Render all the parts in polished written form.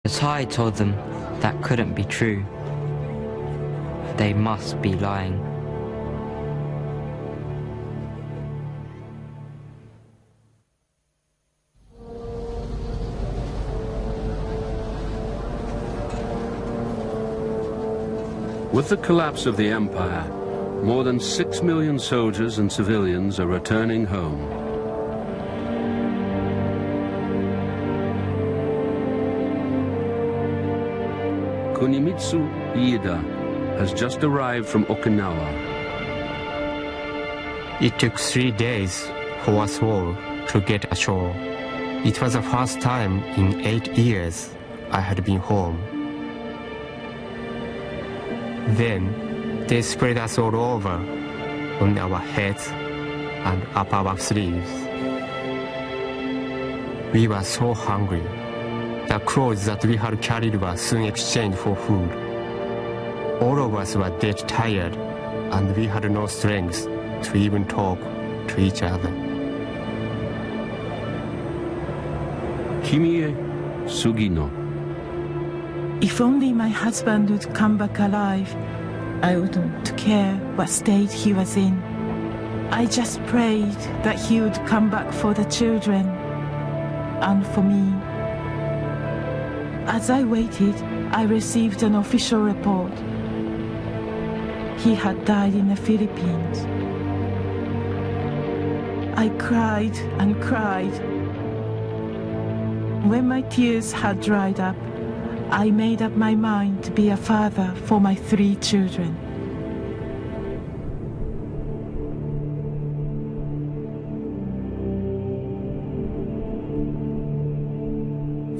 So I told them that couldn't be true. They must be lying. With the collapse of the empire, more than 6 million soldiers and civilians are returning home. Kunimitsu Iida has just arrived from Okinawa. It took 3 days for us all to get ashore. It was the first time in 8 years I had been home. Then they spread us all over on our heads and up our sleeves. We were so hungry. The clothes that we had carried were soon exchanged for food. All of us were dead tired, and we had no strength to even talk to each other. Kimie Sugino. If only my husband would come back alive, I wouldn't care what state he was in. I just prayed that he would come back for the children and for me. As I waited, I received an official report. He had died in the Philippines. I cried and cried. When my tears had dried up, I made up my mind to be a father for my 3 children.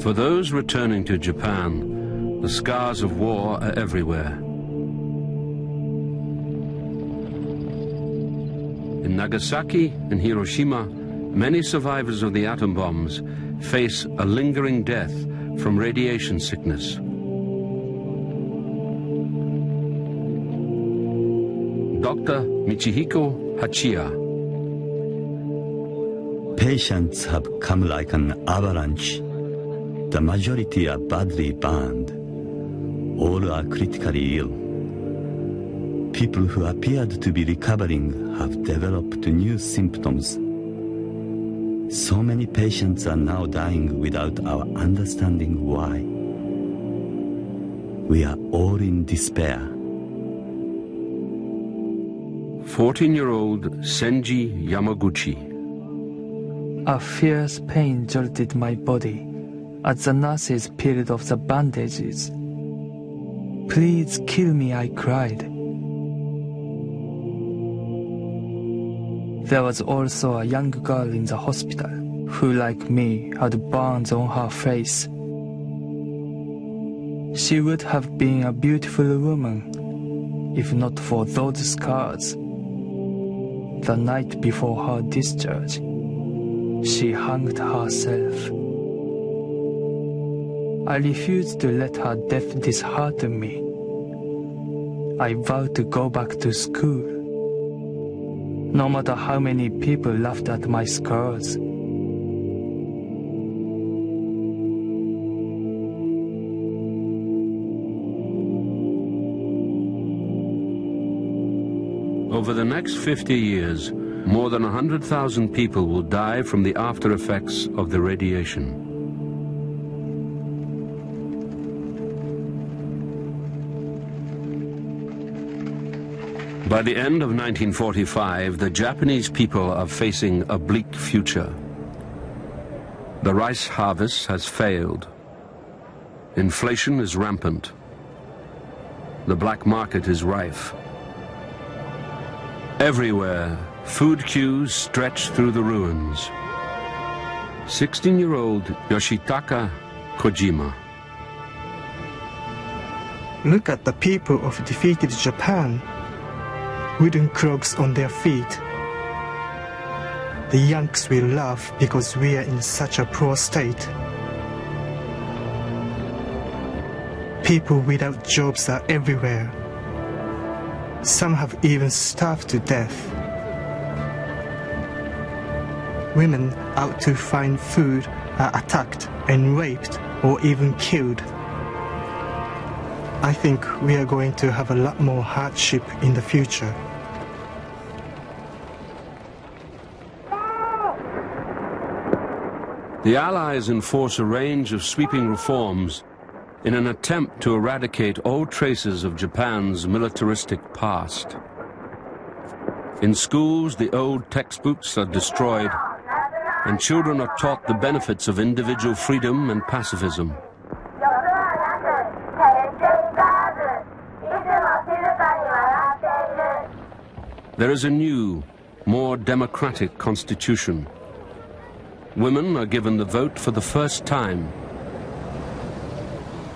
For those returning to Japan, the scars of war are everywhere. In Nagasaki and Hiroshima, many survivors of the atom bombs face a lingering death from radiation sickness. Dr. Michihiko Hachiya. Patients have come like an avalanche. The majority are badly burned. All are critically ill. People who appeared to be recovering have developed new symptoms. So many patients are now dying without our understanding why. We are all in despair. 14-year-old Senji Yamaguchi. A fierce pain jolted my body as the nurses peeled off the bandages. "Please kill me," I cried. There was also a young girl in the hospital who, like me, had burns on her face. She would have been a beautiful woman if not for those scars. The night before her discharge, she hanged herself. I refused to let her death dishearten me. I vowed to go back to school, no matter how many people laughed at my scars. Over the next 50 years, more than 100,000 people will die from the after effects of the radiation. By the end of 1945, the Japanese people are facing a bleak future. The rice harvest has failed. Inflation is rampant. The black market is rife. Everywhere, food queues stretch through the ruins. 16-year-old Yoshitaka Kojima. Look at the people of defeated Japan. Wooden clogs on their feet. The Yanks will laugh because we are in such a poor state. People without jobs are everywhere. Some have even starved to death. Women out to find food are attacked and raped or even killed. I think we are going to have a lot more hardship in the future. The Allies enforce a range of sweeping reforms in an attempt to eradicate all traces of Japan's militaristic past. In schools, the old textbooks are destroyed, and children are taught the benefits of individual freedom and pacifism. There is a new, more democratic constitution. Women are given the vote for the first time.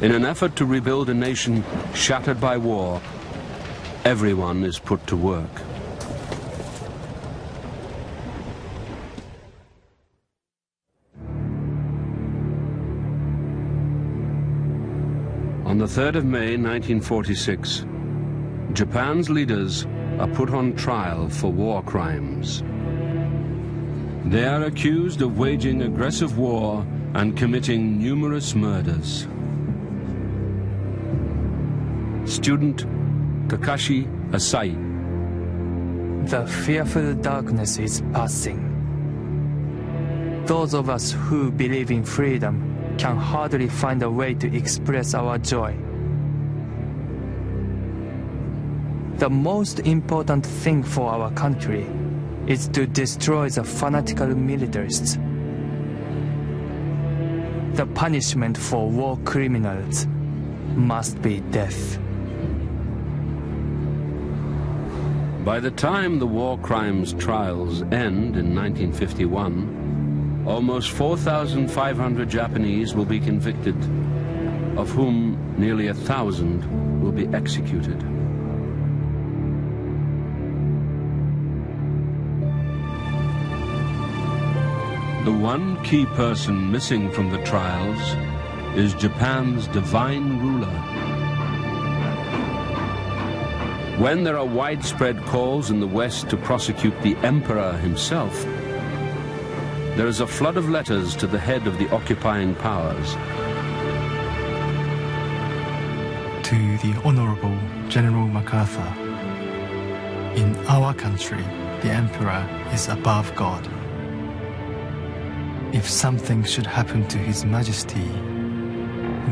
In an effort to rebuild a nation shattered by war, everyone is put to work. On the 3rd of May 1946, Japan's leaders are put on trial for war crimes. They are accused of waging aggressive war and committing numerous murders. Student Takashi Asai. The fearful darkness is passing. Those of us who believe in freedom can hardly find a way to express our joy. The most important thing for our country is to destroy the fanatical militarists. The punishment for war criminals must be death. By the time the war crimes trials end in 1951, almost 4,500 Japanese will be convicted, of whom nearly 1,000 will be executed. The one key person missing from the trials is Japan's divine ruler. When there are widespread calls in the West to prosecute the emperor himself, there is a flood of letters to the head of the occupying powers. To the Honorable General MacArthur, in our country, the emperor is above God. If something should happen to His Majesty,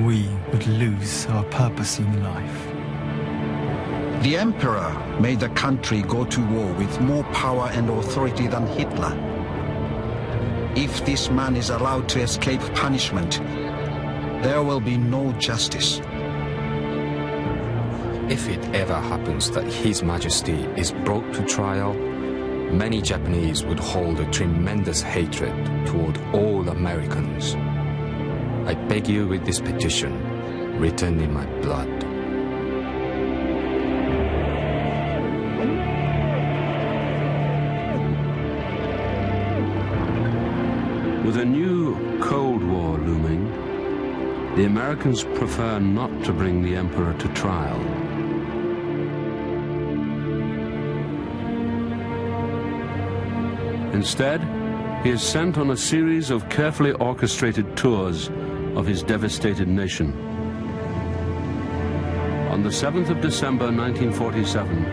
we would lose our purpose in life. The emperor made the country go to war with more power and authority than Hitler. If this man is allowed to escape punishment, there will be no justice. If it ever happens that His Majesty is brought to trial, many Japanese would hold a tremendous hatred toward all Americans. I beg you with this petition, written in my blood. With a new Cold War looming, the Americans prefer not to bring the emperor to trial. Instead, he is sent on a series of carefully orchestrated tours of his devastated nation. On the 7th of December 1947,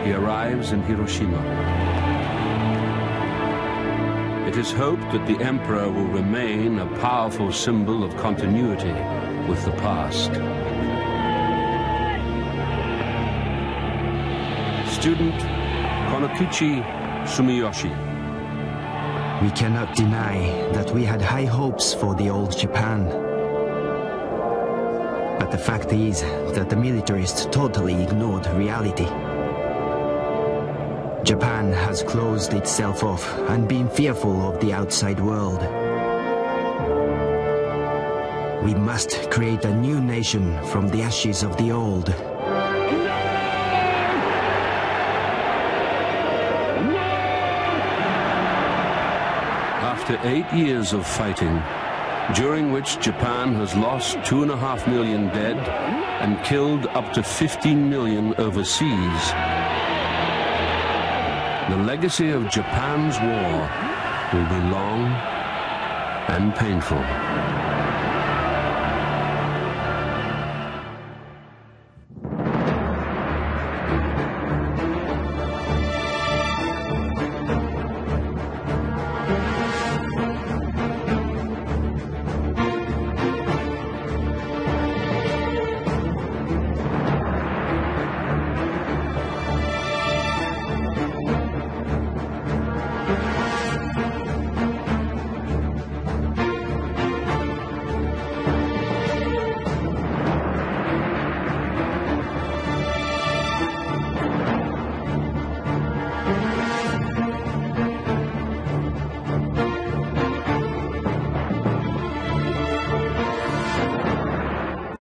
he arrives in Hiroshima. It is hoped that the emperor will remain a powerful symbol of continuity with the past. Student Konokichi Sumiyoshi. We cannot deny that we had high hopes for the old Japan. But the fact is that the militarists totally ignored reality. Japan has closed itself off and been fearful of the outside world. We must create a new nation from the ashes of the old. After 8 years of fighting, during which Japan has lost 2.5 million dead and killed up to 15 million overseas, the legacy of Japan's war will be long and painful.